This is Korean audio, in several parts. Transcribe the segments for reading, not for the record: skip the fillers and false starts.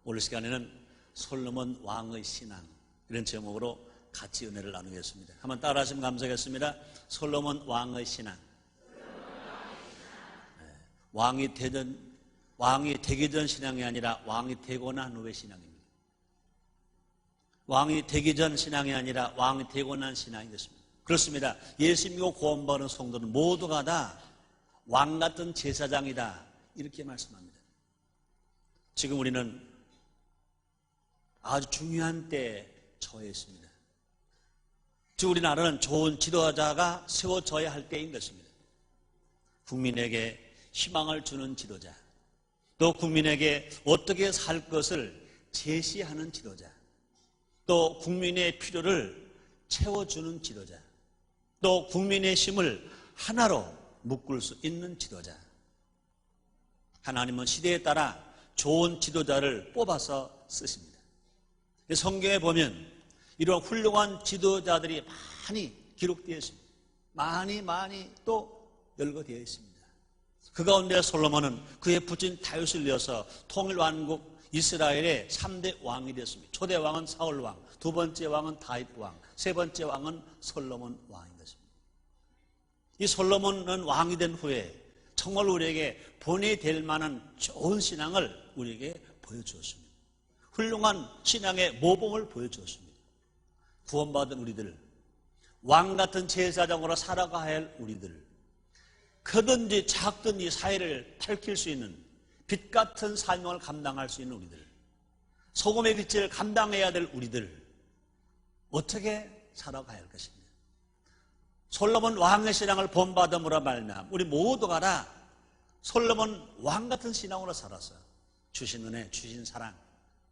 오늘 시간에는 솔로몬 왕의 신앙, 이런 제목으로 같이 은혜를 나누겠습니다. 한번 따라 하시면 감사하겠습니다. 솔로몬 왕의 신앙. 왕이 되기 전 신앙이 아니라 왕이 되고 난 후의 신앙입니다. 왕이 되기 전 신앙이 아니라 왕이 되고 난 신앙이 됐습니다. 그렇습니다. 예수 믿고 구원받은 성도는 모두가 다 왕 같은 제사장이다, 이렇게 말씀합니다. 지금 우리는 아주 중요한 때에 처해 있습니다. 즉 우리나라는 좋은 지도자가 세워져야 할 때인 것입니다. 국민에게 희망을 주는 지도자, 또 국민에게 어떻게 살 것을 제시하는 지도자, 또 국민의 필요를 채워주는 지도자, 또 국민의 힘을 하나로 묶을 수 있는 지도자. 하나님은 시대에 따라 좋은 지도자를 뽑아서 쓰십니다. 성경에 보면 이러한 훌륭한 지도자들이 많이 기록되어 있습니다. 많이 또 열거되어 있습니다. 그 가운데 솔로몬은 그의 부친 다윗을 이어서 통일왕국 이스라엘의 3대 왕이 되었습니다. 초대 왕은 사울 왕, 두 번째 왕은 다윗 왕, 세 번째 왕은 솔로몬 왕인 것입니다. 이 솔로몬은 왕이 된 후에 정말 우리에게 본이 될 만한 좋은 신앙을 우리에게 보여주었습니다. 훌륭한 신앙의 모범을 보여주었습니다. 구원받은 우리들, 왕 같은 제사장으로 살아가야 할 우리들, 크든지 작든지 사회를 밝힐 수 있는 빛 같은 사명을 감당할 수 있는 우리들, 소금의 빛을 감당해야 될 우리들, 어떻게 살아가야 할 것입니다. 솔로몬 왕의 신앙을 본받음으로 말미암아 우리 모두가 다 솔로몬 왕 같은 신앙으로 살아서 주신 은혜, 주신 사랑,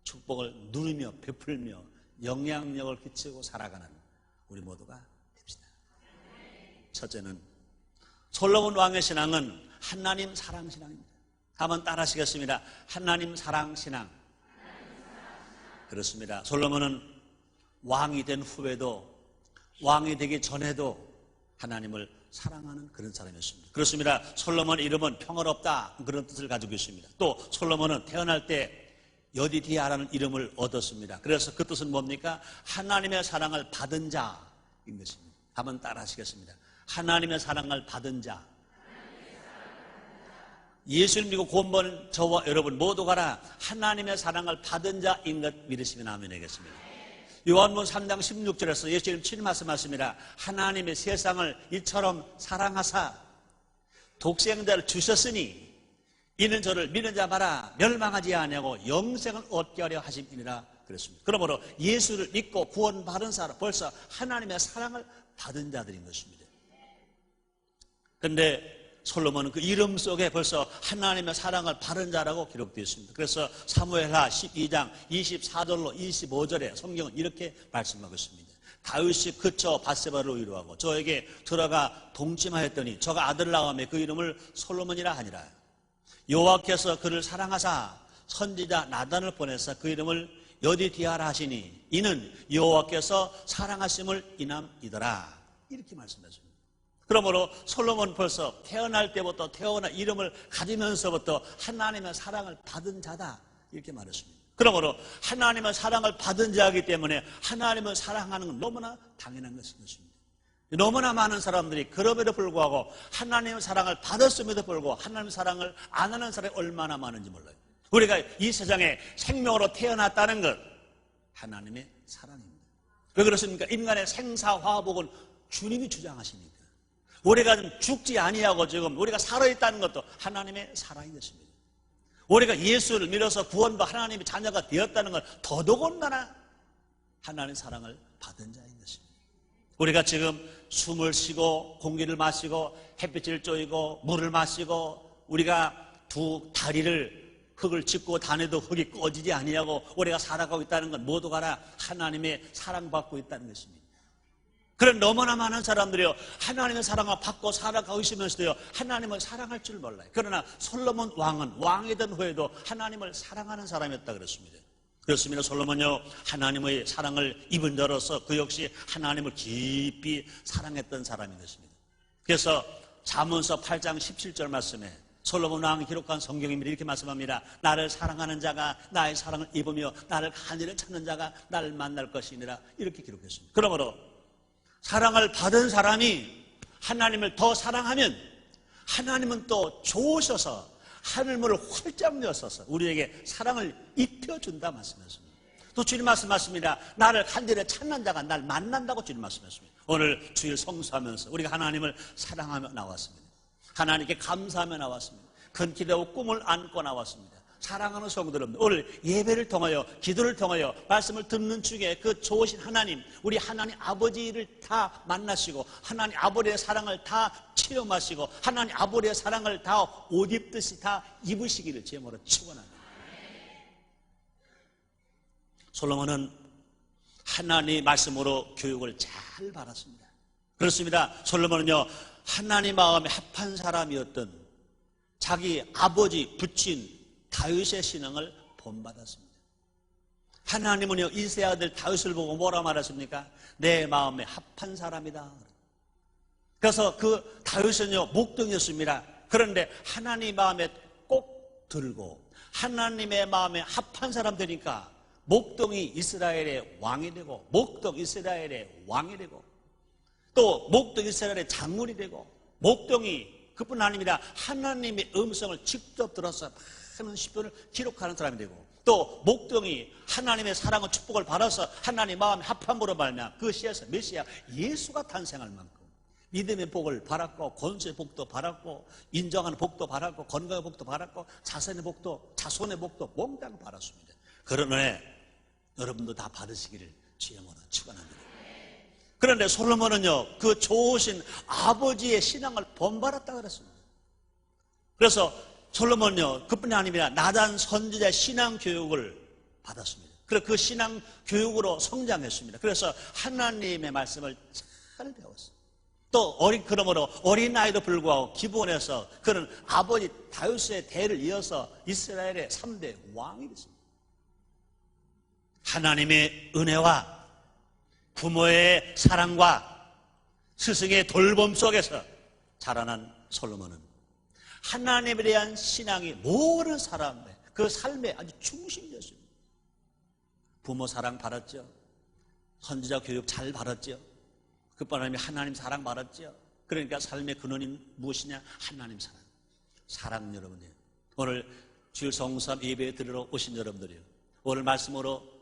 축복을 누리며 베풀며 영향력을 끼치고 살아가는 우리 모두가 됩시다. 첫째는 솔로몬 왕의 신앙은 하나님 사랑 신앙입니다. 한번 따라 하시겠습니다. 하나님 사랑 신앙. 그렇습니다. 솔로몬은 왕이 된 후에도, 왕이 되기 전에도 하나님을 사랑하는 그런 사람이었습니다. 그렇습니다. 솔로몬의 이름은 평화롭다, 그런 뜻을 가지고 있습니다. 또 솔로몬은 태어날 때 여디디아라는 이름을 얻었습니다. 그래서 그 뜻은 뭡니까? 하나님의 사랑을 받은 자인 것입니다. 한번 따라 하시겠습니다. 하나님의 사랑을 받은 자. 예수를 믿고 구원받은 저와 여러분 모두가 다 하나님의 사랑을 받은 자인 것 믿으시면 아멘 하겠습니다. 요한복음 3장 16절에서 예수님 친히 말씀하십니다. 하나님의 세상을 이처럼 사랑하사 독생자를 주셨으니 이는 저를 믿는 자마다 멸망하지 아니하고 영생을 얻게 하려 하심이니라 그랬습니다. 그러므로 예수를 믿고 구원받은 사람, 벌써 하나님의 사랑을 받은 자들인 것입니다. 그런데 솔로몬은 그 이름 속에 벌써 하나님의 사랑을 받은 자라고 기록되어 있습니다. 그래서 사무엘하 12장 24절로 25절에 성경은 이렇게 말씀하고 있습니다. 다윗이 그쳐 밧세바를 위로하고 저에게 들어가 동침하였더니 저가 아들을 낳음에 그 이름을 솔로몬이라 하니라. 여호와께서 그를 사랑하사 선지자 나단을 보내사 그 이름을 여디디아라 하시니 이는 여호와께서 사랑하심을 인함이더라. 이렇게 말씀하십니다. 그러므로 솔로몬은 벌써 태어날 때부터 태어나 이름을 가지면서부터 하나님의 사랑을 받은 자다, 이렇게 말했습니다. 그러므로 하나님의 사랑을 받은 자이기 때문에 하나님을 사랑하는 건 너무나 당연한 것입니다. 너무나 많은 사람들이 그럼에도 불구하고 하나님의 사랑을 받았음에도 불구하고 하나님의 사랑을 안 하는 사람이 얼마나 많은지 몰라요. 우리가 이 세상에 생명으로 태어났다는 것, 하나님의 사랑입니다. 왜 그렇습니까? 인간의 생사화복은 주님이 주장하시니까. 우리가 죽지 아니하고 지금 우리가 살아있다는 것도 하나님의 사랑인 것입니다. 우리가 예수를 믿어서 구원받아 하나님의 자녀가 되었다는 건 더더군다나 하나님의 사랑을 받은 자인 것입니다. 우리가 지금 숨을 쉬고 공기를 마시고 햇빛을 쬐고 물을 마시고 우리가 두 다리를 흙을 짚고 다녀도 흙이 꺼지지 아니하고 우리가 살아가고 있다는 건 모두가 다 하나님의 사랑받고 있다는 것입니다. 그런 너무나 많은 사람들이요, 하나님의 사랑을 받고 살아가고 있으면서도요, 하나님을 사랑할 줄 몰라요. 그러나 솔로몬 왕은 왕이 된 후에도 하나님을 사랑하는 사람이었다 그랬습니다. 그렇습니다. 솔로몬요, 하나님의 사랑을 입은 자로서 그 역시 하나님을 깊이 사랑했던 사람이 됐습니다. 그래서 잠언서 8장 17절 말씀에 솔로몬 왕이 기록한 성경입니다. 이렇게 말씀합니다. 나를 사랑하는 자가 나의 사랑을 입으며 나를 간절히 찾는 자가 나를 만날 것이니라. 이렇게 기록했습니다. 그러므로 사랑을 받은 사람이 하나님을 더 사랑하면 하나님은 또 좋으셔서 하늘문을 활짝 여셔서 우리에게 사랑을 입혀준다 말씀하셨습니다. 또 주님 말씀하십니다. 나를 간절히 찾는 자가 날 만난다고 주님 말씀하십니다. 오늘 주일 성수하면서 우리가 하나님을 사랑하며 나왔습니다. 하나님께 감사하며 나왔습니다. 큰 기대와 꿈을 안고 나왔습니다. 사랑하는 성도 여러분, 오늘 예배를 통하여 기도를 통하여 말씀을 듣는 중에 그 좋으신 하나님, 우리 하나님 아버지를 다 만나시고 하나님 아버지의 사랑을 다 체험하시고 하나님 아버지의 사랑을 다 옷 입듯이 다 입으시기를 제모로 축원합니다. 솔로몬은 하나님의 말씀으로 교육을 잘 받았습니다. 그렇습니다. 솔로몬은요, 하나님 마음에 합한 사람이었던 자기 아버지 부친 다윗의 신앙을 본받았습니다. 하나님은요, 이세 아들 다윗을 보고 뭐라 말하십니까? 내 마음에 합한 사람이다. 그래서 그 다윗은요, 목동이었습니다. 그런데 하나님 마음에 꼭 들고 하나님의 마음에 합한 사람 되니까 목동이 이스라엘의 왕이 되고 목동 이스라엘의 왕이 되고 또 목동 이스라엘의 장군이 되고 목동이 그뿐 아닙니다. 하나님의 음성을 직접 들어서 많은 시편을 기록하는 사람이 되고 또 목동이 하나님의 사랑과 축복을 받아서 하나님 마음의 합함으로 말미암아 그 시에서 메시아 예수가 탄생할 만큼 믿음의 복을 받았고 권세의 복도 받았고 인정하는 복도 받았고 건강의 복도 받았고 자손의 복도 몽땅 받았습니다. 그런 은혜 여러분도 다 받으시기를 주의 이름으로 축원합니다. 그런데 솔로몬은요, 그 좋으신 아버지의 신앙을 본받았다 그랬습니다. 그래서 솔로몬은요, 그뿐이 아닙니다. 나단 선지자의 신앙 교육을 받았습니다. 그래서 그 신앙 교육으로 성장했습니다. 그래서 하나님의 말씀을 잘 배웠습니다. 또 그러므로 어린 나이도 불구하고 기본에서 그는 아버지 다윗의 대를 이어서 이스라엘의 3대 왕이 됐습니다. 하나님의 은혜와 부모의 사랑과 스승의 돌봄 속에서 자라난 솔로몬은 하나님에 대한 신앙이 모든 사람의 그 삶의 아주 중심이었습니다. 부모 사랑 받았죠. 선지자 교육 잘 받았죠. 그뿐 아니라 하나님 사랑 받았죠. 그러니까 삶의 근원이 무엇이냐? 하나님 사랑. 사랑 여러분이요. 오늘 주일 성삼 예배에 들으러 오신 여러분들이요. 오늘 말씀으로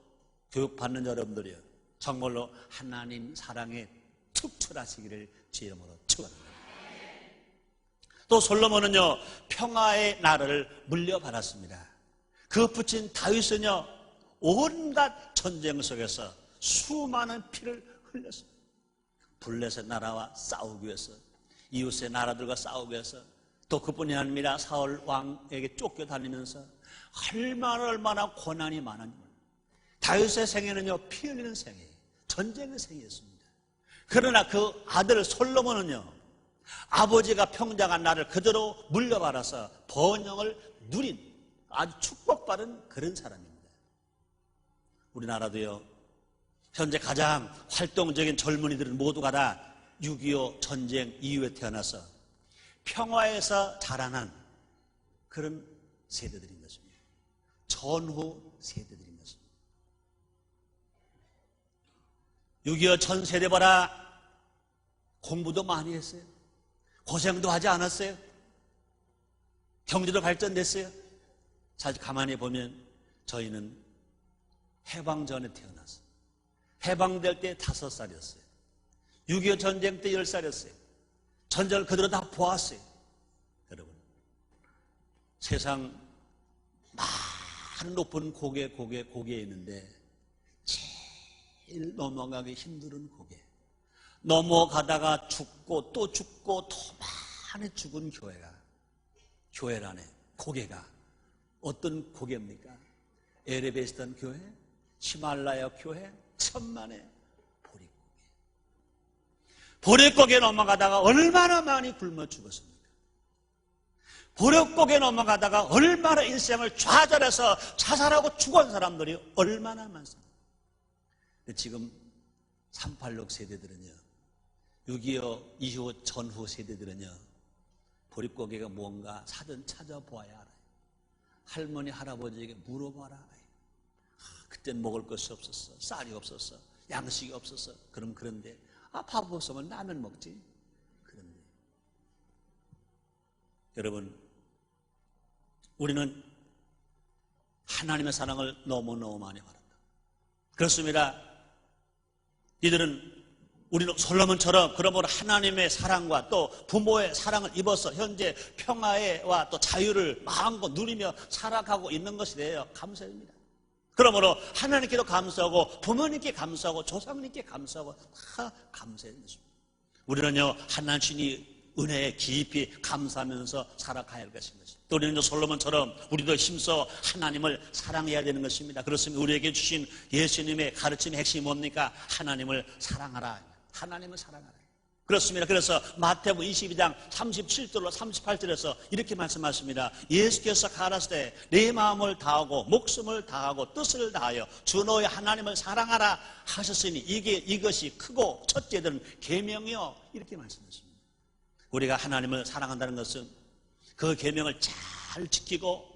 교육받는 여러분들이요. 정말로 하나님 사랑에 특출하시기를 주의 이름으로 축원합니다. 또 솔로몬은요, 평화의 나라를 물려받았습니다. 그 부친 다윗은요, 온갖 전쟁 속에서 수많은 피를 흘렸습니다. 블레셋 나라와 싸우기 위해서, 이웃의 나라들과 싸우기 위해서, 또 그뿐이 아니라 사울 왕에게 쫓겨다니면서 얼마나 고난이 많았는지. 다윗의 생애는요, 피 흘리는 생애, 전쟁의 생애였습니다. 그러나 그 아들 솔로몬은요, 아버지가 평장한 나를 그대로 물려받아서 번영을 누린 아주 축복받은 그런 사람입니다. 우리나라도요, 현재 가장 활동적인 젊은이들은 모두가 다 6.25 전쟁 이후에 태어나서 평화에서 자라난 그런 세대들인 것입니다. 전후 세대들인 것입니다. 6.25 전 세대보다 공부도 많이 했어요. 고생도 하지 않았어요. 경제도 발전됐어요. 사실 가만히 보면 저희는 해방 전에 태어났어요. 해방될 때 5살이었어요. 6.25 전쟁 때 10살이었어요. 전쟁을 그대로 다 보았어요. 여러분, 세상 많은 높은 고개에 있는데 제일 넘어가기 힘든 고개, 넘어가다가 죽고 또 죽고 더 많이 죽은 교회라네. 고개가 어떤 고개입니까? 에레베스탄 교회, 히말라야 교회, 천만의 보릿고개. 보릿고개 넘어가다가 얼마나 많이 굶어 죽었습니까? 보릿고개 넘어가다가 얼마나 인생을 좌절해서 자살하고 죽은 사람들이 얼마나 많습니까? 지금 386 세대들은요, 6.25 이후 전후 세대들은요, 보릿고개가 뭔가 사전 찾아보아야 알아요. 할머니 할아버지에게 물어봐라 알아요. 그땐 먹을 것이 없었어. 쌀이 없었어. 양식이 없었어. 그런데 밥 없으면 라면 먹지. 그런데 여러분, 우리는 하나님의 사랑을 너무너무 많이 바란다. 그렇습니다. 우리는 솔로몬처럼 그러므로 하나님의 사랑과 또 부모의 사랑을 입어서 현재 평화와 또 자유를 마음껏 누리며 살아가고 있는 것이 돼요. 감사합니다. 그러므로 하나님께도 감사하고 부모님께 감사하고 조상님께 감사하고 다 감사해야 됩니다. 우리는요, 하나님이 은혜에 깊이 감사하면서 살아가야 할 것입니다. 또 우리는 솔로몬처럼 우리도 힘써 하나님을 사랑해야 되는 것입니다. 그렇습니다. 우리에게 주신 예수님의 가르침의 핵심이 뭡니까? 하나님을 사랑하라. 하나님을 사랑하라. 그렇습니다. 그래서 마태복음 22장 37절로 38절에서 이렇게 말씀하십니다. 예수께서 가라사대 때 내 마음을 다하고 목숨을 다하고 뜻을 다하여 주 너의 하나님을 사랑하라 하셨으니 이것이 크고 첫째는 계명이요. 이렇게 말씀하십니다. 우리가 하나님을 사랑한다는 것은 그 계명을 잘 지키고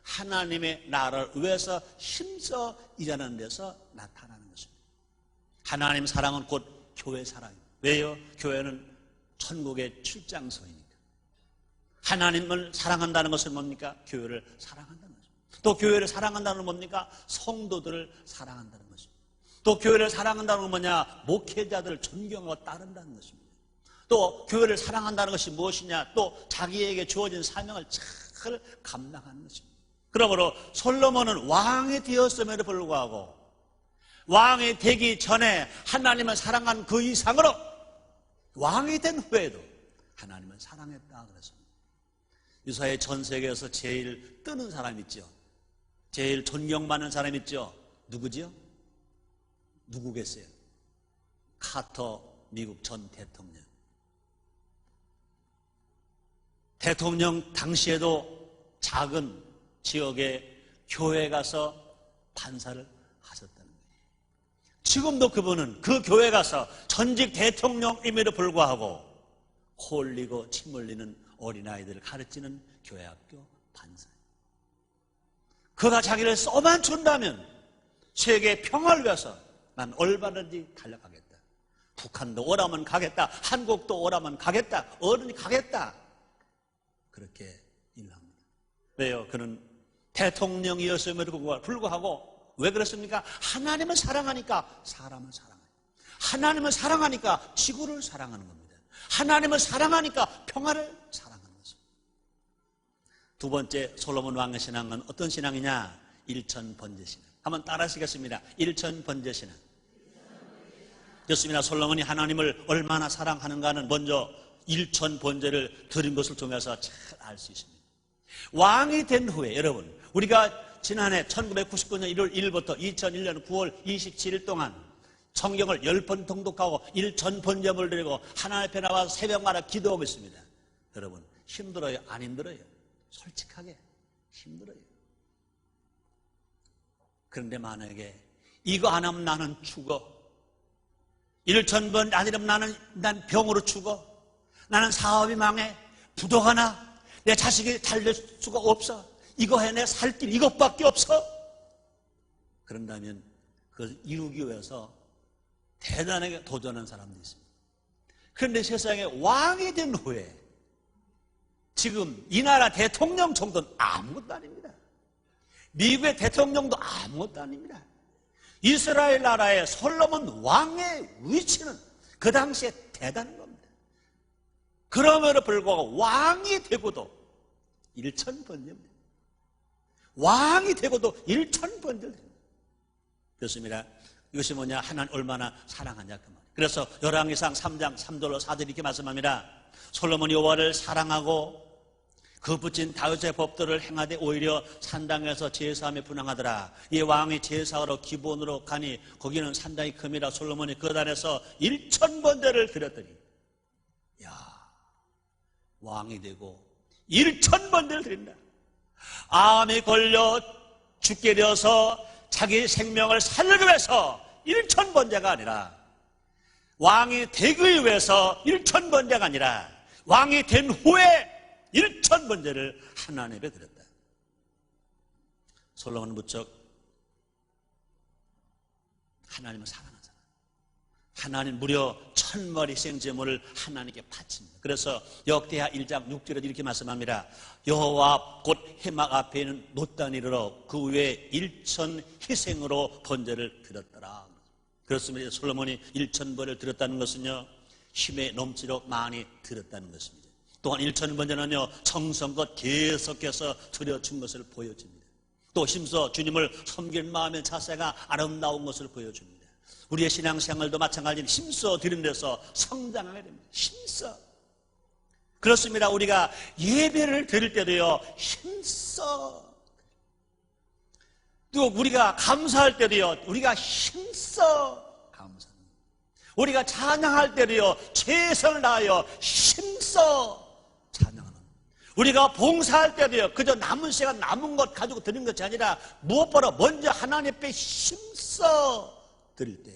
하나님의 나라를 위해서 힘써 일하는 데서 나타나는 것입니다. 하나님 사랑은 곧 교회 사랑입니다. 왜요? 교회는 천국의 출장소이니까. 하나님을 사랑한다는 것은 뭡니까? 교회를 사랑한다는 것입니다. 또 교회를 사랑한다는 건 뭡니까? 성도들을 사랑한다는 것입니다. 또 교회를 사랑한다는 건 뭐냐? 목회자들을 존경하고 따른다는 것입니다. 또 교회를 사랑한다는 것이 무엇이냐? 또 자기에게 주어진 사명을 잘 감당하는 것입니다. 그러므로 솔로몬은 왕이 되었음에도 불구하고 왕이 되기 전에 하나님을 사랑한 그 이상으로 왕이 된 후에도 하나님을 사랑했다 그랬습니다. 유사의 전 세계에서 제일 뜨는 사람 있죠. 제일 존경받는 사람 있죠. 누구지요? 누구겠어요? 카터 미국 전 대통령. 대통령 당시에도 작은 지역에 교회에 가서 반사를 하셨다는 거예요. 지금도 그분은 그 교회에 가서 전직 대통령임에도 불구하고 코 흘리고 침 흘리는 어린아이들을 가르치는 교회학교 반사예요. 그가 자기를 써만 준다면 세계 평화를 위해서 난 얼마든지 달려가겠다. 북한도 오라면 가겠다. 한국도 오라면 가겠다. 어른이 가겠다. 그렇게 일합니다. 왜요? 그는 대통령이었음에도 불구하고 왜 그렇습니까? 하나님을 사랑하니까 사람을 사랑해요. 하나님을 사랑하니까 지구를 사랑하는 겁니다. 하나님을 사랑하니까 평화를 사랑하는 것입니다. 두 번째 솔로몬 왕의 신앙은 어떤 신앙이냐? 일천번제 신앙. 한번 따라하시겠습니다. 일천번제 신앙. 좋습니다. 솔로몬이 하나님을 얼마나 사랑하는가는 먼저 일천번제를 드린 것을 통해서 잘 알 수 있습니다. 왕이 된 후에 여러분, 우리가 지난해 1999년 1월 1일부터 2001년 9월 27일 동안 성경을 10번 통독하고 일천번제물 드리고 하나님 앞에 나와서 새벽마다 기도하고 있습니다. 여러분, 힘들어요? 안 힘들어요? 솔직하게 힘들어요. 그런데 만약에 이거 안 하면 나는 죽어. 일천번 안 이러면 난 병으로 죽어. 나는 사업이 망해. 부도가 나. 내 자식이 달릴 수가 없어. 이거 해. 내 살 길 이것밖에 없어. 그런다면 그걸 이루기 위해서 대단하게 도전한 사람도 있습니다. 그런데 세상에 왕이 된 후에 지금 이 나라 대통령 정도는 아무것도 아닙니다. 미국의 대통령도 아무것도 아닙니다. 이스라엘 나라의 솔로몬 왕의 위치는 그 당시에 대단한 겁니다. 그럼에도 불구하고 왕이 되고도 일천번제입니다. 왕이 되고도 일천번제를 됩니다. 그렇습니다. 이것이 뭐냐? 하나님 얼마나 사랑하냐 그 말이에요. 그래서 열왕기상 3장 3절로 4절 이렇게 말씀합니다. 솔로몬이 여호와를 사랑하고 그 붙인 다윗의 법도를 행하되 오히려 산당에서 제사함에 분향하더라. 이 왕이 제사하러 기본으로 가니 거기는 산당이 큼이라 솔로몬이 그 단에서 일천번제를 드렸더니 왕이 되고 일천번제를 드린다. 암에 걸려 죽게 되어서 자기 생명을 살리기 위해서 일천번제가 아니라 왕이 되기 위해서 일천번제가 아니라 왕이 된 후에 1000번제를 하나님께 드렸다. 솔로몬은 무척 하나님을 사랑하잖아. 하나님 무려 1000마리 생제물을 하나님께 바칩니다. 그래서 역대하 1장 6절에도 이렇게 말씀합니다. 여호와 곧 해막 앞에 있는 놋단 이르러 그 위에 1000 희생으로 번제를 드렸더라. 그렇습니다. 솔로몬이 1000번을 드렸다는 것은요, 힘에 넘치도록 많이 드렸다는 것입니다. 또한 1000번제는요, 정성껏 계속해서 드려준 것을 보여줍니다. 또 힘써 주님을 섬기는 마음의 자세가 아름다운 것을 보여줍니다. 우리의 신앙생활도 마찬가지로 힘써 드리는 데서 성장하게 됩니다. 힘써. 그렇습니다. 우리가 예배를 드릴 때도요, 힘써. 또 우리가 감사할 때도요, 우리가 힘써 감사합니다. 우리가 찬양할 때도요, 최선을 다하여 힘써 찬양하는. 우리가 봉사할 때도요, 그저 남은 시간 남은 것 가지고 드리는 것이 아니라 무엇보다 먼저 하나님 앞에 힘써 드릴 때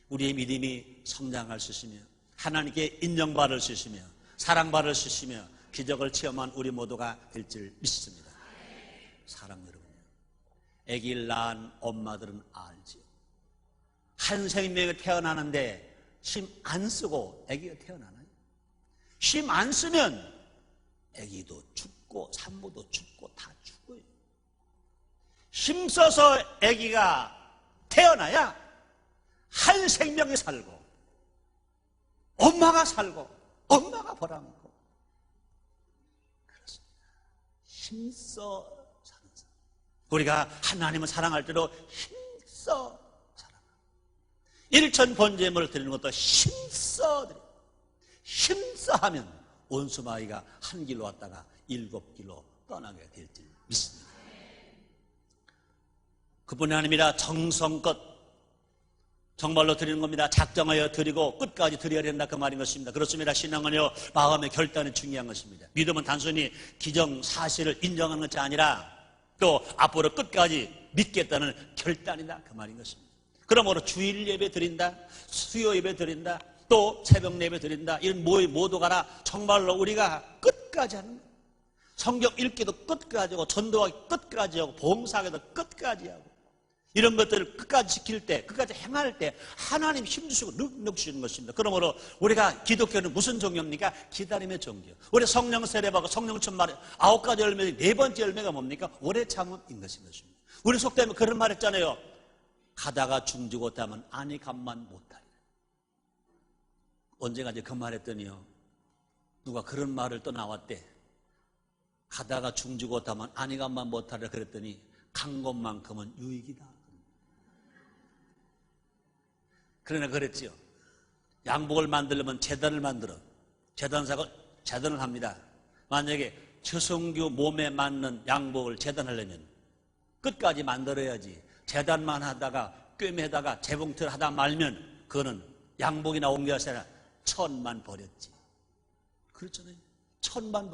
우리의 믿음이 성장할 수 있으며 하나님께 인정받을 수 있으며 사랑받을 수 있으며 기적을 체험한 우리 모두가 될 줄 믿습니다. 사랑 여러분요, 아기를 낳은 엄마들은 알지요. 한 생명이 태어나는데 힘 안 쓰고 아기가 태어나나요? 힘 안 쓰면 아기도 죽고 산모도 죽고 다 죽어요. 힘 써서 아기가 태어나야 한 생명이 살고 엄마가 살고 엄마가 보람있고 그렇습니다. 힘써 사는 사람. 우리가 하나님을 사랑할 때도 힘써 사랑합니다. 1000번제물을 드리는 것도 힘써 드립니다. 힘써 하면 원수마귀가 한 길로 왔다가 7길로 떠나게 될 줄 믿습니다. 그뿐이 아닙니다. 정성껏 정말로 드리는 겁니다. 작정하여 드리고 끝까지 드려야 된다, 그 말인 것입니다. 그렇습니다. 신앙은요, 마음의 결단이 중요한 것입니다. 믿음은 단순히 기정사실을 인정하는 것이 아니라 또 앞으로 끝까지 믿겠다는 결단이다, 그 말인 것입니다. 그러므로 주일 예배 드린다, 수요 예배 드린다, 또 새벽 예배 드린다, 이런 모두가 정말로 우리가 끝까지 하는 거예요. 성경 읽기도 끝까지 하고 전도하기 끝까지 하고 봉사하기도 끝까지 하고 이런 것들을 끝까지 지킬 때, 끝까지 행할 때 하나님 힘주시고 능력 주시는 것입니다. 그러므로 우리가 기독교는 무슨 종교입니까? 기다림의 종교. 우리 성령 세례받고 성령 충만의 9가지 열매 중 4번째 열매가 뭡니까? 오래 참음인 것입니다. 우리 속되면 그런 말 했잖아요. 가다가 중지고 다면 아니 감만 못하리라. 언젠가 이제 그 말 했더니요, 누가 그런 말을 또 나왔대. 가다가 중지고 다면 아니 감만 못하리라 그랬더니 간 것만큼은 유익이다. 그러나 그랬지요. 양복을 만들려면 제단을 만들어. 제단사가 제단을 합니다. 만약에 최성규 몸에 맞는 양복을 제단하려면 끝까지 만들어야지. 제단만 하다가 꿰매다가 재봉틀 하다 말면 그거는 양복이 나온 게 아니라 천만 버렸지. 그렇잖아요.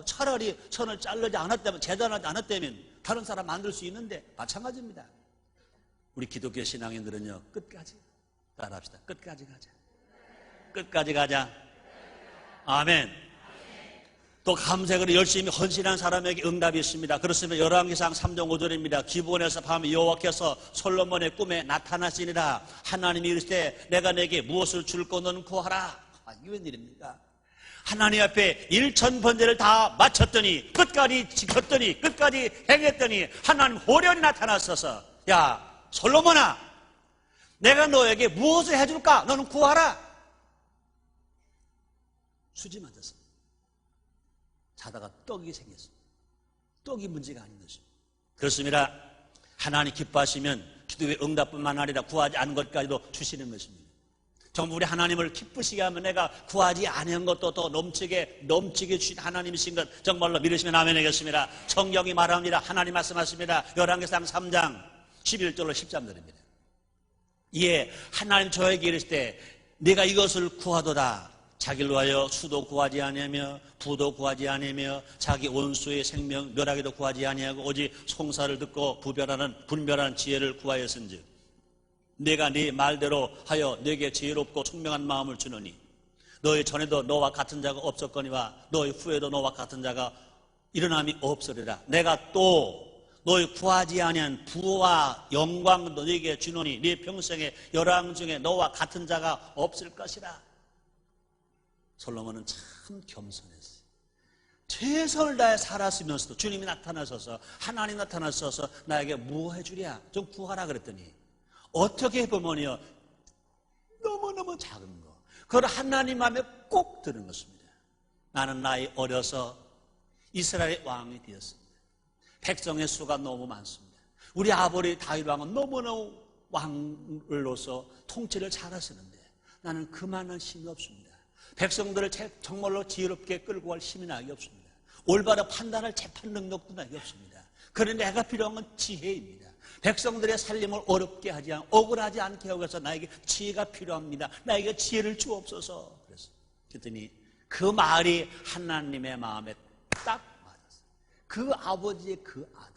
차라리 천을 자르지 않았다면, 제단하지 않았다면 다른 사람 만들 수 있는데 마찬가지입니다. 우리 기독교 신앙인들은요, 끝까지 따라합시다. 끝까지 가자. 끝까지 가자. 아멘. 또 감색으로 열심히 헌신한 사람에게 응답이 있습니다. 그렇습니다. 열왕기상 3장 5절입니다. 기브온에서 밤에 여호와께서 솔로몬의 꿈에 나타나시니라. 하나님이 이르시되 내가 내게 무엇을 줄고 너는 구하라. 이게 웬일입니까? 하나님 앞에 1000번제를 다 마쳤더니 끝까지 지켰더니 끝까지 행했더니 하나님 호련히 나타나셔서 야 솔로몬아, 내가 너에게 무엇을 해줄까? 너는 구하라. 수지 맞았습니다. 자다가 떡이 생겼습니다. 떡이 문제가 아닌 것입니다. 그렇습니다. 하나님 기뻐하시면 기도의 응답뿐만 아니라 구하지 않은 것까지도 주시는 것입니다. 정말 우리 하나님을 기쁘시게 하면 내가 구하지 않은 것도 더 넘치게 주신 하나님이신 것 정말로 믿으시면 아멘 하겠습니다. 성경이 말합니다. 하나님 말씀하십니다. 열왕기상 3장 11절로 13절입니다. 이에 하나님 저에게 이르실 때 내가 이것을 구하도다. 자기를 위하여 수도 구하지 아니하며 부도 구하지 아니하며 자기 원수의 생명 멸하기도 구하지 아니하고 오직 송사를 듣고 분별하는 지혜를 구하였은즉 내가 네 말대로 하여 네게 지혜롭고 총명한 마음을 주노니 너희 전에도 너와 같은 자가 없었거니와 너희 후에도 너와 같은 자가 일어남이 없으리라. 내가 또 너희 구하지 아니한 부와 영광도 너에게 주노니 네 평생의 열왕 중에 너와 같은 자가 없을 것이라. 솔로몬은 참 겸손했어요. 최선을 다해 살았으면서도 주님이 나타나셔서, 하나님 나타나셔서 나에게 뭐 해주랴, 좀 구하라 그랬더니 어떻게 보면요, 너무너무 작은 거, 그걸 하나님 마음에 꼭 드는 것입니다. 나는 나이 어려서 이스라엘의 왕이 되었습니다. 백성의 수가 너무 많습니다. 우리 아버지 다윗 왕은 너무너무 왕으로서 통치를 잘하시는데 나는 그만한 힘이 없습니다. 백성들을 정말로 지혜롭게 끌고 갈 힘이 나에게 없습니다. 올바로 판단할 재판 능력도 나에게 없습니다. 그런데 내가 필요한 건 지혜입니다. 백성들의 살림을 어렵게 하지 않고 억울하지 않게 하기 위해서 나에게 지혜가 필요합니다. 나에게 지혜를 주옵소서. 그랬더니 그 말이 하나님의 마음에 딱 맞았어요. 그 아버지의 그 아들이에요.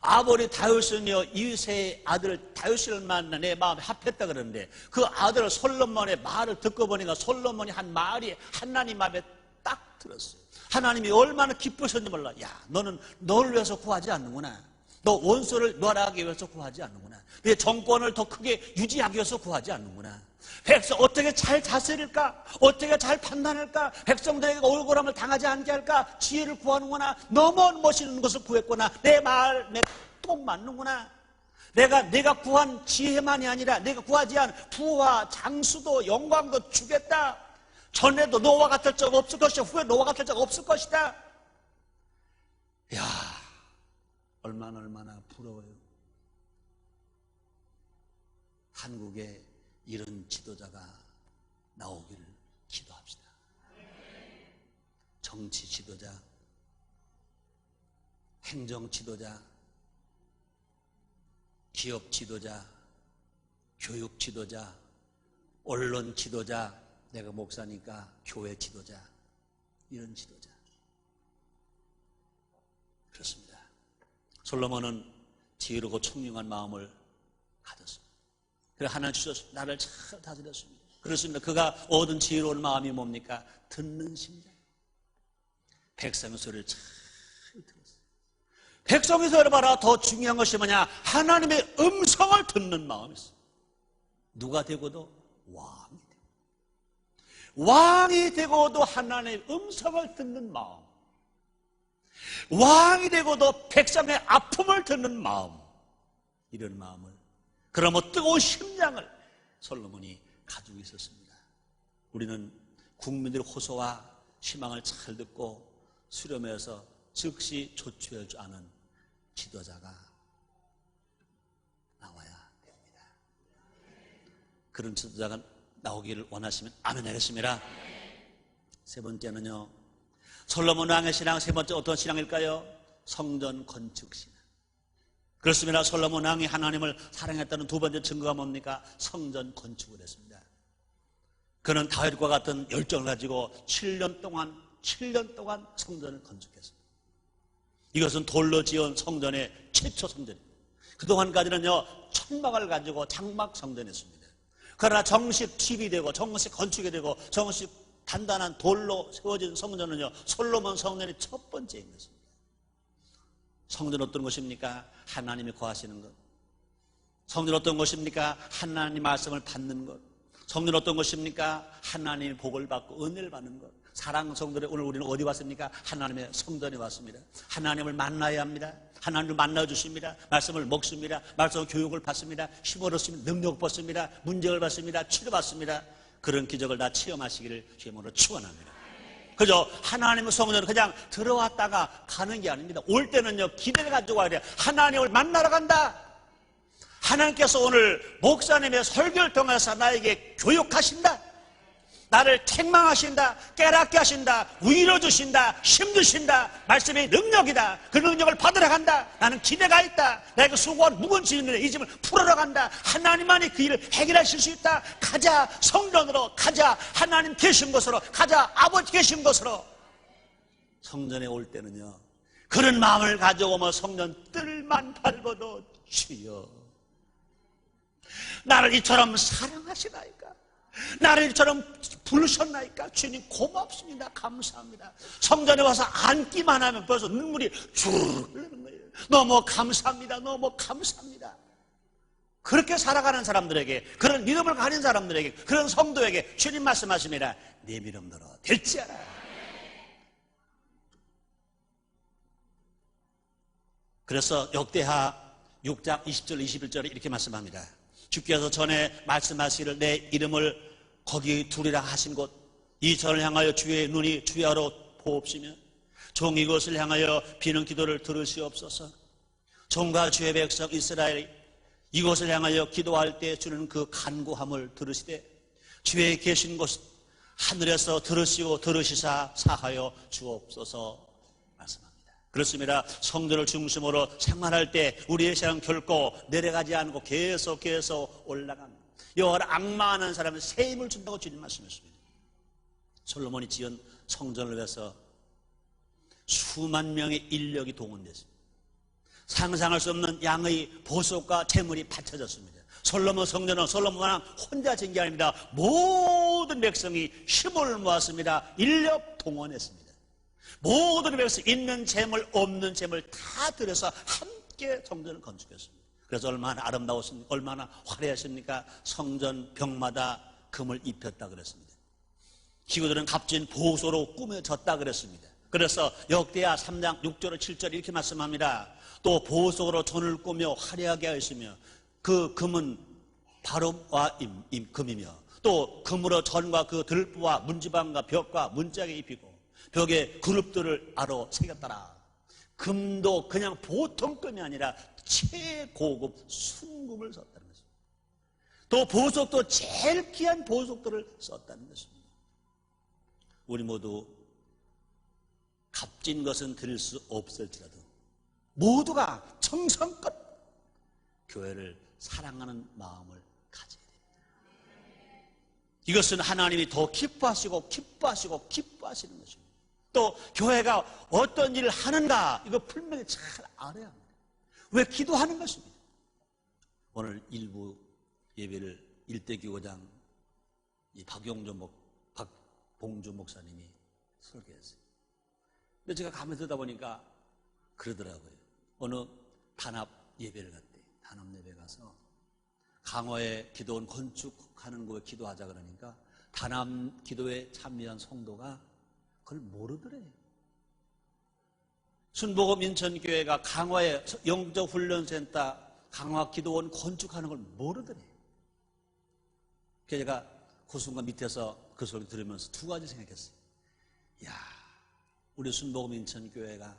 아버지 다윗은요, 이세의 아들 다윗을 만나 내 마음에 합했다 그러는데 그 아들 솔로몬의 말을 듣고 보니까 솔로몬이 한 말이 하나님 마음에 딱 들었어요. 하나님이 얼마나 기쁘셨는지 몰라. 야, 너는 너를 위해서 구하지 않는구나. 너 원수를 멸하기 위해서 구하지 않는구나. 내 정권을 더 크게 유지하기 위해서 구하지 않는구나. 백성 어떻게 잘 다스릴까? 어떻게 잘 판단할까? 백성들에게 억울함을 당하지 않게 할까? 지혜를 구하는구나. 너무 멋있는 것을 구했구나. 내 말에 꼭 맞는구나. 내가 구한 지혜만이 아니라 내가 구하지 않은 부와 장수도 영광도 주겠다. 전에도 너와 같을 적 없을 것이다. 후에 너와 같을 적 없을 것이다. 야, 얼마나 부러워요. 한국에 이런 지도자가 나오기를 기도합시다. 정치 지도자, 행정 지도자, 기업 지도자, 교육 지도자, 언론 지도자, 내가 목사니까 교회 지도자, 이런 지도자. 그렇습니다. 솔로몬은 지혜롭고 총명한 마음을 가졌습니다. 그래서 하나님 주셨습니다. 나를 잘 다스렸습니다. 그렇습니다. 그가 얻은 지혜로운 마음이 뭡니까? 듣는 심장. 백성의 소리를 잘 들었어요. 백성의 소리를 봐라. 더 중요한 것이 뭐냐? 하나님의 음성을 듣는 마음이었어요. 누가 되고도 왕이 되고, 왕이 되고도 하나님의 음성을 듣는 마음, 왕이 되고도 백성의 아픔을 듣는 마음, 이런 마음을, 그러면 뜨거운 심장을 솔로몬이 가지고 있었습니다. 우리는 국민들의 호소와 희망을 잘 듣고 수렴해서 즉시 조치해 줄 아는 지도자가 나와야 됩니다. 그런 지도자가 나오기를 원하시면 아멘 하겠습니다. 세 번째는요, 솔로몬 왕의 신앙, 세 번째 어떤 신앙일까요? 성전 건축 신앙. 그렇습니다. 솔로몬 왕이 하나님을 사랑했다는 두 번째 증거가 뭡니까? 성전 건축을 했습니다. 그는 다윗과 같은 열정을 가지고 7년 동안 성전을 건축했습니다. 이것은 돌로 지은 성전의 최초 성전입니다. 그동안까지는요, 천막을 가지고 장막 성전이었습니다. 그러나 정식 집이 되고 정식 건축이 되고 정식 단단한 돌로 세워진 성전은요, 솔로몬 성전이 첫 번째인 것입니다. 성전 어떤 것입니까? 하나님이 거하시는 것. 성전 어떤 것입니까? 하나님 말씀을 받는 것. 성전 어떤 것입니까? 하나님의 복을 받고 은혜를 받는 것. 사랑 성도들, 오늘 우리는 어디 왔습니까? 하나님의 성전에 왔습니다. 하나님을 만나야 합니다. 하나님을 만나 주십니다. 말씀을 먹습니다. 말씀 교육을 받습니다. 힘을 얻습니다. 능력 받습니다. 문제를 받습니다. 치료받습니다. 그런 기적을 다 체험하시기를 주님으로 축원합니다. 그죠? 하나님의 성전은 그냥 들어왔다가 가는 게 아닙니다. 올 때는요, 기대를 가지고 와야 돼요. 하나님을 만나러 간다. 하나님께서 오늘 목사님의 설교를 통해서 나에게 교육하신다. 나를 책망하신다. 깨닫게 하신다. 위로 주신다. 힘 주신다. 말씀의 능력이다. 그 능력을 받으러 간다. 나는 기대가 있다. 내가 수고한 묵은 짐을 이 짐을 풀어러 간다. 하나님만이 그 일을 해결하실 수 있다. 가자. 성전으로 가자. 하나님 계신 곳으로 가자. 아버지 계신 곳으로. 성전에 올 때는요, 그런 마음을 가져오면 성전 뜰만 밟아도 주여, 나를 이처럼 사랑하시나이까? 나를 이처럼 부르셨나이까? 주님 고맙습니다. 감사합니다. 성전에 와서 앉기만 하면 벌써 눈물이 쭉 흐르는 거예요. 너무 감사합니다. 너무 감사합니다. 그렇게 살아가는 사람들에게, 그런 믿음을 가진 사람들에게, 그런 성도에게 주님 말씀하십니다. 내 믿음대로 될지어라. 그래서 역대하 6장 20절 21절에 이렇게 말씀합니다. 주께서 전에 말씀하시기를 내 이름을 거기 두리라 하신 곳 이 전을 향하여 주의 눈이 주야로 보옵시며 종이 이것을 향하여 비는 기도를 들으시옵소서. 종과 주의 백성 이스라엘이 이곳을 향하여 기도할 때 주는 그 간구함을 들으시되 주의 계신 곳 하늘에서 들으시고 들으시사 사하여 주옵소서 말씀합니다. 그렇습니다. 성전을 중심으로 생활할 때 우리의 신앙은 결코 내려가지 않고 계속 올라갑니다. 여호와를 앙망하는 사람은 새 힘을 준다고 주님 말씀하십니다. 솔로몬이 지은 성전을 위해서 수만 명의 인력이 동원됐습니다. 상상할 수 없는 양의 보석과 재물이 바쳐졌습니다. 솔로몬 성전은 솔로몬만 혼자 지은 게 아닙니다. 모든 백성이 힘을 모았습니다. 인력 동원했습니다. 모든 백성 있는 재물 없는 재물 다 들여서 함께 성전을 건축했습니다. 그래서 얼마나 아름다웠습니까? 얼마나 화려하십니까? 성전 벽마다 금을 입혔다 그랬습니다. 기구들은 값진 보소로 꾸며졌다 그랬습니다. 그래서 역대하 3장 6절 7절 이렇게 말씀합니다. 또 보석으로 전을 꾸며 화려하게 하였으며 그 금은 바로와 금이며 또 금으로 전과 그 들보와 문지방과 벽과 문짝에 입히고 벽에 그룹들을 아로 새겼더라. 금도 그냥 보통 금이 아니라 최고급 순금을 썼다는 것입니다. 또 보석도 제일 귀한 보석들을 썼다는 것입니다. 우리 모두 값진 것은 드릴 수 없을지라도 모두가 정성껏 교회를 사랑하는 마음을 가져야 됩니다. 이것은 하나님이 더 기뻐하시는 것입니다. 또 교회가 어떤 일을 하는가 이거 분명히 잘 알아야 합니다. 왜 기도하는 것입니다. 오늘 일부 예배를 일대교구장 박봉주 목사님이 설교했어요. 근데 제가 가만히 듣다 보니까 그러더라고요. 어느 단합 예배를 갔대. 단합 예배 가서 강화에 기도원 건축하는 거에 기도하자 그러니까 단합 기도에 참여한 성도가 그걸 모르더래요. 순복음 인천교회가 강화에 영적훈련센터 강화 기도원 건축하는 걸 모르더래요. 그래서 제가 그 순간 밑에서 그 소리 들으면서 두 가지 생각했어요. 이야, 우리 순복음 인천교회가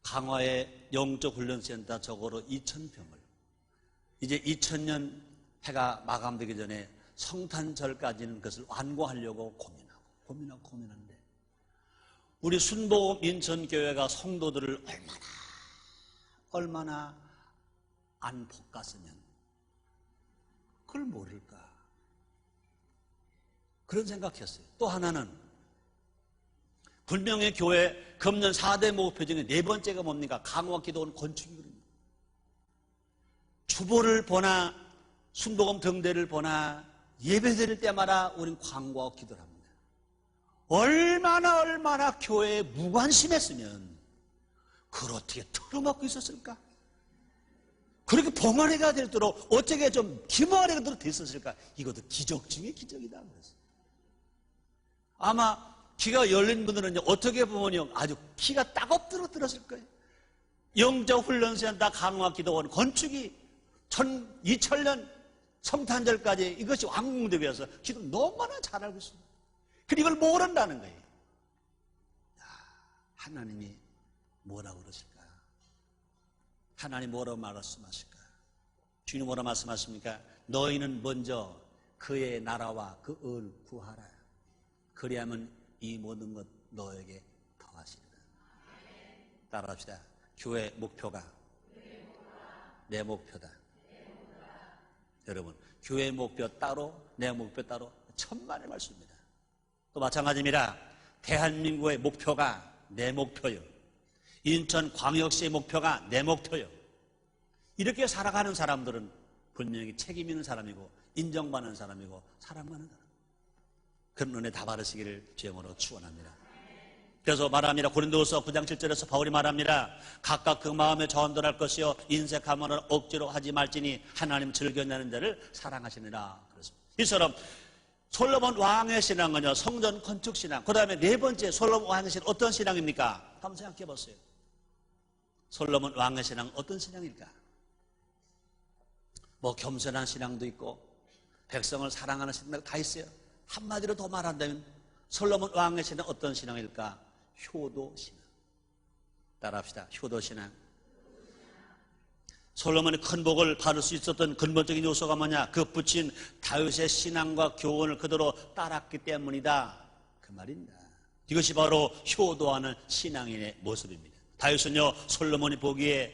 강화의 영적훈련센터 적어로 2,000평을 이제 2000년 해가 마감되기 전에 성탄절까지는 그것을 완공하려고 고민하는데 우리 순복음 인천교회가 성도들을 얼마나 안 볶았으면 그걸 모를까 그런 생각했어요. 또 하나는 분명히 교회 금년 4대 목표 중에 네 번째가 뭡니까? 강화 기도원 건축이거든요. 주보를 보나 순복음 등대를 보나 예배 드릴 때마다 우린 광고하고 기도를 합니다. 얼마나 교회에 무관심했으면 그걸 어떻게 틀어막고 있었을까? 그렇게 봉헌회가 되도록 어떻게 좀 기모하게도 됐었을까? 이것도 기적 중에 기적이다 그랬어요. 아마 귀가 열린 분들은 어떻게 보면 아주 귀가 따갑도록 들었을 거예요. 영적훈련센터 강화기도원 건축이 2000년 성탄절까지 이것이 완공되기 위해서 기도 너무나 잘 알고 있습니다. 그리고 이걸 모른다는 거예요. 하나님이 뭐라고 그러실까? 하나님 뭐라고 말씀하실까? 주님 뭐라고 말씀하십니까? 너희는 먼저 그의 나라와 그 을 구하라. 그리하면 이 모든 것 너에게 더하시리라. 따라합시다. 교회 목표가 내 목표다. 여러분, 교회 목표 따로 내 목표 따로 천만의 말씀입니다. 또 마찬가지입니다. 대한민국의 목표가 내 목표요. 인천광역시의 목표가 내 목표요. 이렇게 살아가는 사람들은 분명히 책임 있는 사람이고 인정받는 사람이고 사랑받는 사람. 그런 은혜 다 받으시기를 주님으로 축원합니다. 그래서 말합니다. 고린도후서 9장 7절에서 바울이 말합니다. 각각 그 마음에 전도할 것이요 인색함을 억지로 하지 말지니 하나님 즐겨내는 자를 사랑하시느라. 그렇습니다. 이처럼 솔로몬 왕의 신앙은요, 성전 건축 신앙. 그 다음에 네 번째 솔로몬 왕의 신앙 어떤 신앙입니까? 한번 생각해 보세요. 솔로몬 왕의 신앙 어떤 신앙일까? 뭐 겸손한 신앙도 있고 백성을 사랑하는 신앙도 다 있어요. 한마디로 더 말한다면 솔로몬 왕의 신앙 어떤 신앙일까? 효도 신앙. 따라합시다. 효도 신앙. 솔로몬이 큰 복을 받을 수 있었던 근본적인 요소가 뭐냐? 그 붙인 다윗의 신앙과 교훈을 그대로 따랐기 때문이다. 그 말입니다. 이것이 바로 효도하는 신앙인의 모습입니다. 다윗은요, 솔로몬이 보기에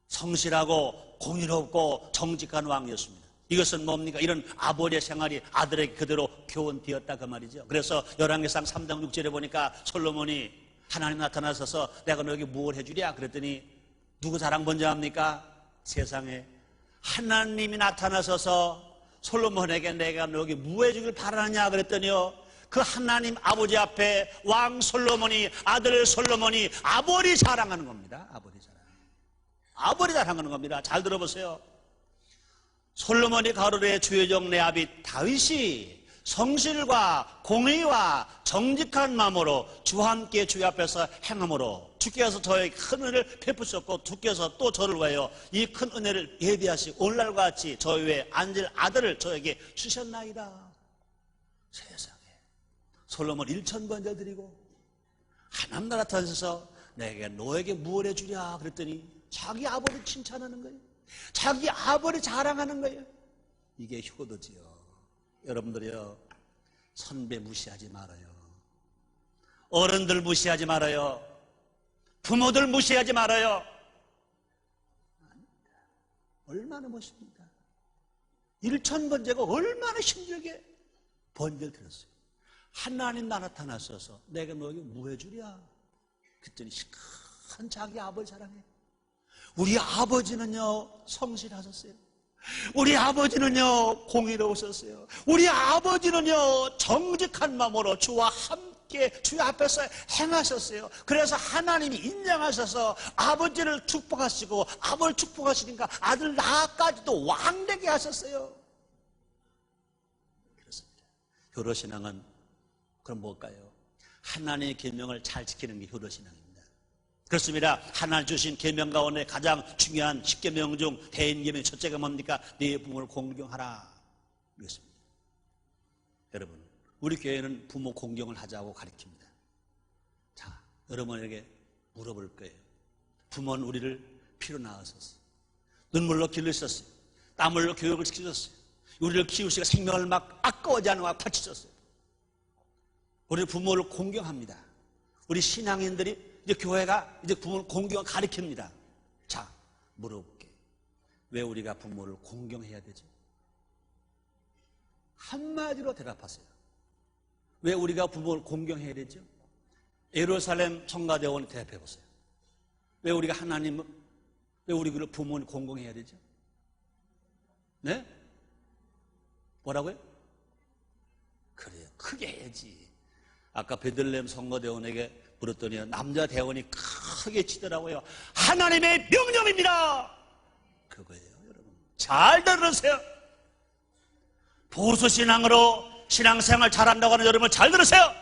성실하고 공의롭고 정직한 왕이었습니다. 이것은 뭡니까? 이런 아버지의 생활이 아들에게 그대로 교훈되었다 그 말이죠. 그래서 열왕기상 3장 6절에 보니까 솔로몬이 하나님 나타나셔서 내가 너에게 무엇을 해주랴 그랬더니 누구 자랑 먼저 합니까? 세상에 하나님이 나타나셔서 솔로몬에게 내가 너에게 뭐 해주길 바라느냐 그랬더니요, 그 하나님 아버지 앞에 왕 솔로몬이, 아들 솔로몬이 아버지 자랑하는 겁니다. 아버지 자랑하는 겁니다. 잘 들어보세요. 솔로몬이 가로되 주의 종 내 아비 다윗이 성실과 공의와 정직한 마음으로 주와 함께 주의 앞에서 행함으로 주께서 저에게 큰 은혜를 베푸셨고 주께서 또 저를 위하여 이 큰 은혜를 예비하시고 오늘날과 같이 저희 위에 앉을 아들을 저에게 주셨나이다. 세상에 솔로몬 1,000번째 드리고 하나님 나타나셔서 내게 너에게 무엇을 해주랴 그랬더니 자기 아버지 칭찬하는 거예요. 자기 아버지 자랑하는 거예요. 이게 효도지요. 여러분들이요, 선배 무시하지 말아요. 어른들 무시하지 말아요. 부모들 무시하지 말아요. 얼마나 멋있습니까? 1,000번째가 얼마나 힘들게 번제를 드렸어요. 하나님 나타나셔서 내가 너에게 뭐 해주랴 그랬더니 큰 자기 아버지 자랑해. 우리 아버지는요 성실하셨어요. 우리 아버지는요 공의로우셨어요. 우리 아버지는요 정직한 마음으로 주와 함께 주 앞에서 행하셨어요. 그래서 하나님이 인정하셔서 아버지를 축복하시고 아버지를 축복하시니까 아들 나까지도 왕되게 하셨어요. 그렇습니다. 효도신앙은 그럼 뭘까요? 하나님의 계명을 잘 지키는 게 효도신앙입니다. 그렇습니다. 하나님 주신 계명 가운데 가장 중요한 10계명 중 대인계명 첫째가 뭡니까? 네 부모를 공경하라. 그렇습니다. 여러분, 우리 교회는 부모 공경을 하자고 가르칩니다. 자, 여러분에게 물어볼 거예요. 부모는 우리를 피로 낳으셨어요. 눈물로 기르셨어요. 땀 흘려 교육을 시키셨어요. 우리를 키우시고 생명을 막 아까워하지 않고 바치셨어요. 우리 부모를 공경합니다. 우리 신앙인들이 이제 교회가 이제 부모를 공경을 가르칩니다. 자, 물어볼게. 왜 우리가 부모를 공경해야 되죠? 한마디로 대답하세요. 왜 우리가 부모를 공경해야 되죠? 예루살렘 성가대원을 대답해 보세요. 왜 우리가 왜 우리 부모를 공경해야 되죠? 네? 뭐라고요? 그래요. 크게 해야지. 아까 베들레헴 성가대원에게 물었더니 남자 대원이 크게 치더라고요. 하나님의 명령입니다. 그거예요, 여러분. 잘 들으세요. 보수신앙으로 신앙생활 잘한다고 하는 여러분 잘 들으세요.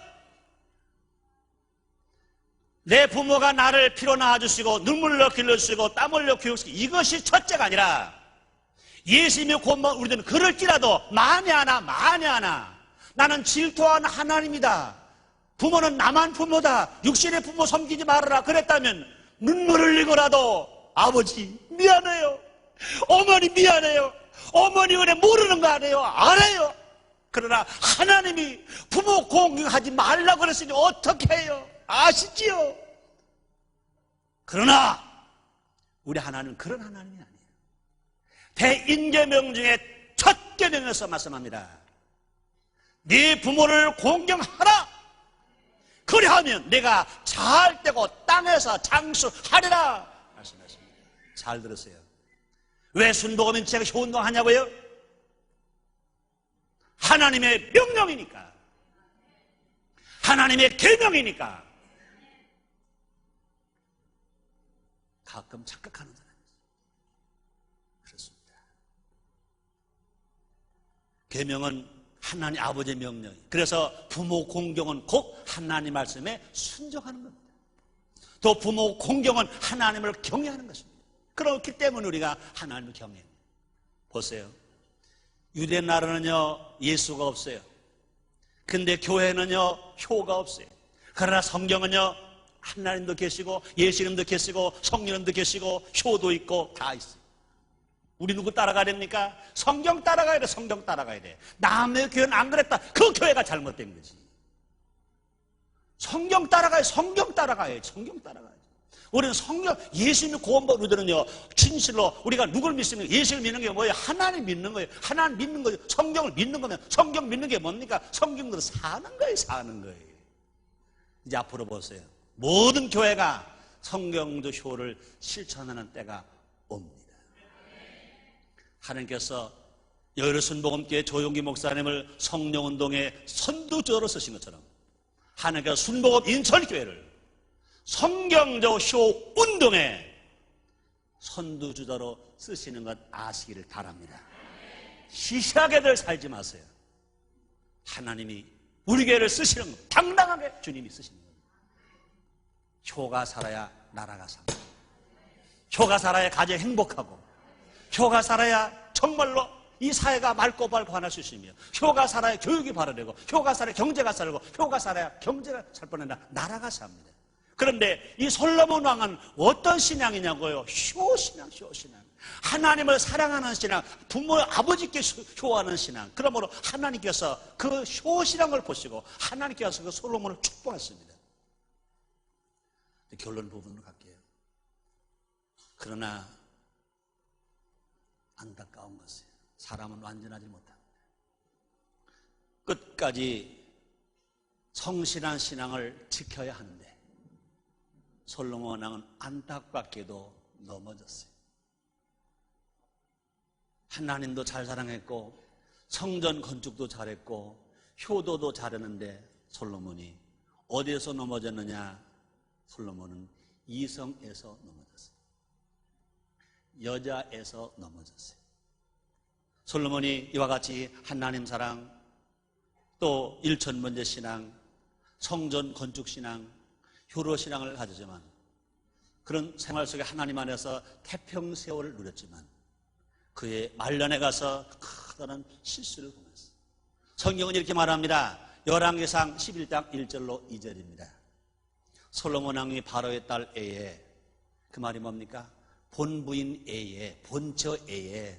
내 부모가 나를 피로 낳아주시고 눈물로 길러주시고 땀 흘려 교육시키고 이것이 첫째가 아니라 예수님의 곧만 우리들은 그럴지라도 만에 하나 나는 질투하는 하나님이다. 부모는 나만 부모다. 육신의 부모 섬기지 말아라. 그랬다면 눈물을 흘리고라도 아버지 미안해요. 어머니 미안해요. 어머니 은혜 모르는 거 아니에요. 알아요. 그러나 하나님이 부모 공경하지 말라고 그랬으니 어떻게 해요? 아시지요? 그러나 우리 하나님은 그런 하나님이 아니에요. 대인계명 중에 첫 계명에서 말씀합니다. 네 부모를 공경하라. 그리하면 내가 잘 되고 땅에서 장수하리라 말씀하십니다. 잘 들으세요. 왜 순복음인 제가 효운동하냐고요? 하나님의 명령이니까, 하나님의 계명이니까. 가끔 착각하는 사람이 있어요. 그렇습니다. 계명은 하나님 아버지의 명령이. 그래서 부모 공경은 곧 하나님 말씀에 순종하는 겁니다. 또 부모 공경은 하나님을 경외하는 것입니다. 그렇기 때문에 우리가 하나님을 경외해요. 보세요. 유대 나라는요 예수가 없어요. 근데 교회는요 효가 없어요. 그러나 성경은요 하나님도 계시고 예수님도 계시고 성령님도 계시고 효도 있고 다 있어요. 우리 누구 따라가야 됩니까? 성경 따라가야 돼. 성경 따라가야 돼. 남의 교회는 안 그랬다. 그 교회가 잘못된 거지. 성경 따라가야, 성경 따라가야, 성경 따라가야. 우리는 성경, 예수님이 구원받은 우리들은요, 진실로 우리가 누굴 믿습니까? 예수를 믿는 게 뭐예요? 하나님 믿는 거예요. 하나님 믿는 거예요. 성경을 믿는 거면, 성경 믿는 게 뭡니까? 성경대로 사는 거예요, 사는 거예요. 이제 앞으로 보세요. 모든 교회가 성경도 효를 실천하는 때가 옵니다. 하나님께서 여의도순복음교회 조용기 목사님을 성령운동의 선두주자로 쓰신 것처럼 하나님께서 순복음 인천교회를 성경적 효 운동의 선두주자로 쓰시는 것 아시기를 바랍니다. 시시하게들 살지 마세요. 하나님이 우리 교회를 쓰시는 것, 당당하게 주님이 쓰시는 것. 효가 살아야 나라가 삽니다. 효가 살아야 가정이 행복하고, 효가 살아야 정말로 이 사회가 맑고 밝고 환할 수 있으며, 효가 살아야 교육이 발달되고, 효가 살아야 경제가 살고, 효가 살아야 경제가 살 뻔한다. 나라가 삽니다. 그런데 이 솔로몬 왕은 어떤 신앙이냐고요? 효신앙, 효신앙. 하나님을 사랑하는 신앙, 부모 아버지께 효하는 신앙. 그러므로 하나님께서 그 효신앙을 보시고 하나님께서 그 솔로몬을 축복했습니다. 결론 부분으로 갈게요. 그러나 안타까운 것이에요. 사람은 완전하지 못합니다. 끝까지 성실한 신앙을 지켜야 하는데 솔로몬 왕은 안타깝게도 넘어졌어요. 하나님도 잘 사랑했고 성전 건축도 잘했고 효도도 잘했는데 솔로몬이 어디에서 넘어졌느냐? 솔로몬은 이성에서 넘어졌어요. 여자에서 넘어졌어요. 솔로몬이 이와 같이 하나님 사랑, 또 일천번제 신앙, 성전 건축 신앙, 효로 신앙을 가지지만 그런 생활 속에 하나님 안에서 태평세월을 누렸지만 그의 말년에 가서 커다란 실수를 범했어요. 성경은 이렇게 말합니다. 열왕기상 11장 1절로 2절입니다. 솔로몬 왕이 바로의 딸 에에, 그 말이 뭡니까? 본부인 에에, 본처 에에.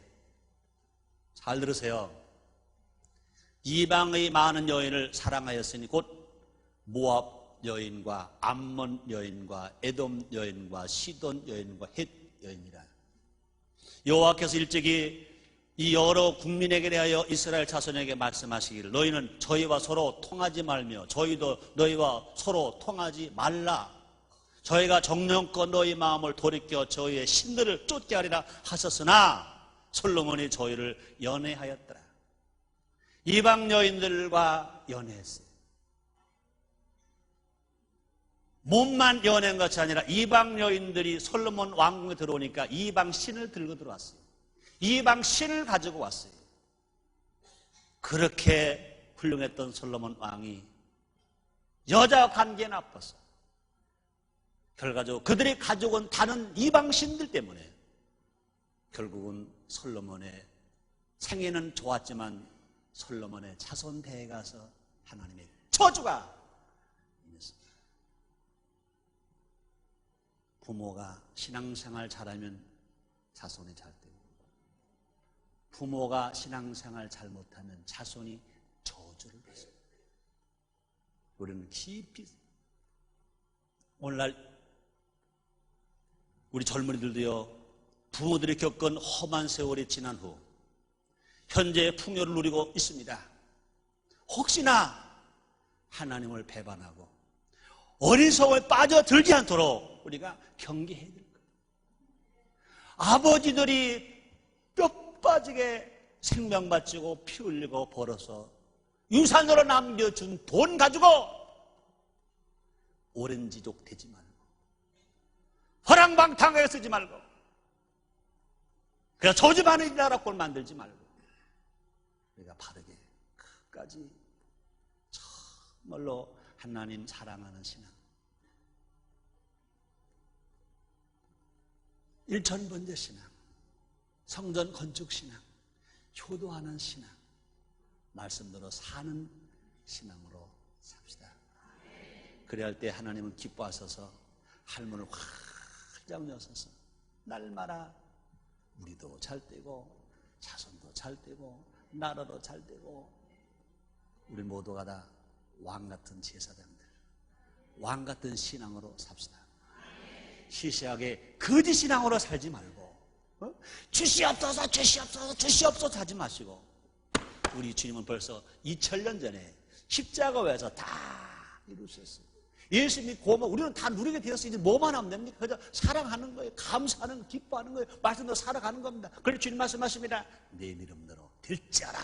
잘 들으세요. 이방의 많은 여인을 사랑하였으니 곧 모압 여인과 암몬 여인과 에돔 여인과 시돈 여인과 헷 여인이라. 여호와께서 일찍이 이 여러 국민에게 대하여 이스라엘 자손에게 말씀하시기를 너희는 저희와 서로 통하지 말며 저희도 너희와 서로 통하지 말라. 저희가 정령껏 너희 마음을 돌이켜 저희의 신들을 쫓게 하리라 하셨으나 솔로몬이 저희를 연애하였더라. 이방 여인들과 연애했어요. 몸만 연애한 것이 아니라 이방 여인들이 솔로몬 왕궁에 들어오니까 이방 신을 들고 들어왔어요. 이방 신을 가지고 왔어요. 그렇게 훌륭했던 솔로몬 왕이 여자 관계에 나빴어. 결과적으로 그들이 가지고 온 다른 이방 신들 때문에 결국은 솔로몬의 생애는 좋았지만 솔로몬의 자손대에 가서 하나님의 저주가 임했습니다. 부모가 신앙생활 잘하면 자손이 잘 되고 부모가 신앙생활 잘못하면 자손이 저주를 받습니다. 우리는 깊이 오늘날 우리 젊은이들도요 부모들이 겪은 험한 세월이 지난 후 현재의 풍요를 누리고 있습니다. 혹시나 하나님을 배반하고 어리석음에 빠져들지 않도록 우리가 경계해야 될 거예요. 아버지들이 뼈 빠지게 생명 바치고 피 흘리고 벌어서 유산으로 남겨준 돈 가지고 오렌지족 되지 말고 허랑방탕하게 쓰지 말고 그래서 조집하는 나라 꼴 만들지 말고 우리가 바르게 끝까지 정말로 하나님 사랑하는 신앙, 일천번제 신앙, 성전 건축 신앙, 효도하는 신앙, 말씀대로 사는 신앙으로 삽시다. 그래야 할 때 하나님은 기뻐하셔서 할문을 활짝 여셔서 날마다 우리도 잘 되고 자손도 잘 되고 나라도 잘 되고 우리 모두가 다 왕같은 제사장들, 왕같은 신앙으로 삽시다. 시시하게 거짓 신앙으로 살지 말고 주시옵소서 주시옵소서 주시옵소서 하지 마시고 우리 주님은 벌써 2000년 전에 십자가에서 다 이루셨어요. 예수 믿고 우리는 다 누리게 되었어요. 이제 뭐만 하면 됩니까? 그저 사랑하는 거예요. 감사하는 거, 기뻐하는 거예요. 말씀대로 살아가는 겁니다. 그래서 주님 말씀하십니다. 내 이름대로 될지어라.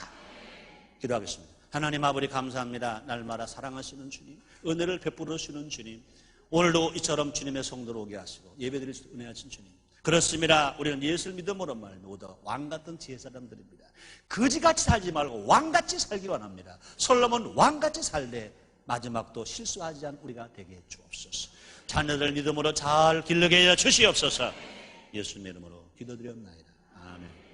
기도하겠습니다. 하나님 아버지 감사합니다. 날마다 사랑하시는 주님, 은혜를 베풀어 주시는 주님, 오늘도 이처럼 주님의 성도로 오게 하시고 예배드릴 수 은혜하신 주님, 그렇습니다. 우리는 예수를 믿음으로 말하면 모두 왕같은 제사장들입니다. 거지같이 살지 말고 왕같이 살기 원합니다. 솔로몬 왕같이 살되 마지막도 실수하지 않은 우리가 되게 주옵소서. 자녀들 믿음으로 잘 길르게 해 주시옵소서. 예수님 이름으로 기도드렸나이다. 아멘.